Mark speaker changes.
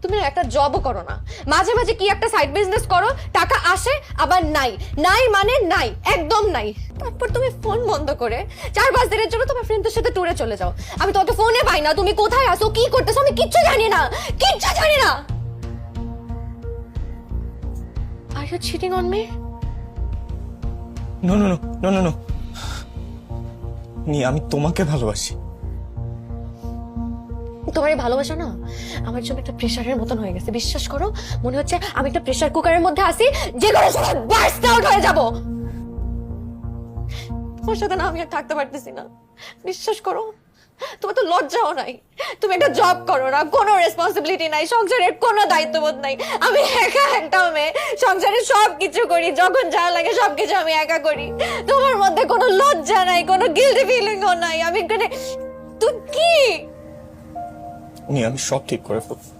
Speaker 1: তুমি না একটা জবও করো না, মাঝে মাঝে কি একটা সাইড বিজনেস করো, টাকা আসে আবার নাই, নাই মানে নাই, একদম নাই। তারপর তুমি ফোন বন্ধ করে 4-5 দিনের জন্য তোমার ফ্রেন্ডদের সাথে ট্যুরে চলে যাও। আমি তোমাকে ফোনে পাই না, তুমি কোথায় আসো, কি করতেছো, আমি কিচ্ছু জানি না, কিচ্ছু জানি না। Are you cheating on me?
Speaker 2: No no no no no no আমি তোমাকে ভালোবাসি।
Speaker 1: তোমার এই ভালোবাসা না আমার জন্য একটা প্রেসারের মতন হয়ে গেছে, বিশ্বাস করো। মনে হচ্ছে আমি একটা প্রেসার কুকারের মধ্যে আছি, যে কোনো সময় বার্স্ট আউট হয়ে যাব। তোমার সাথে না আমি আর থাকতে পারতেছি না, বিশ্বাস করো। তোমার তো লজ্জাও নাই, তুমি একটা জব করো না, কোনো রেসপন্সিবিলিটি নাই, সংসারের কোনো দায়িত্ববোধ নাই। আমি একা একটা মেয়ে, সংসারের সবকিছু করি, যখন যা লাগে সবকিছু আমি একা করি। তোমার মধ্যে কোনো লজ্জা নাই, কোনো গিল্টি ফিলিংও নাই। আমি তুই কি
Speaker 2: আমি সব ঠিক করে ফেলবো।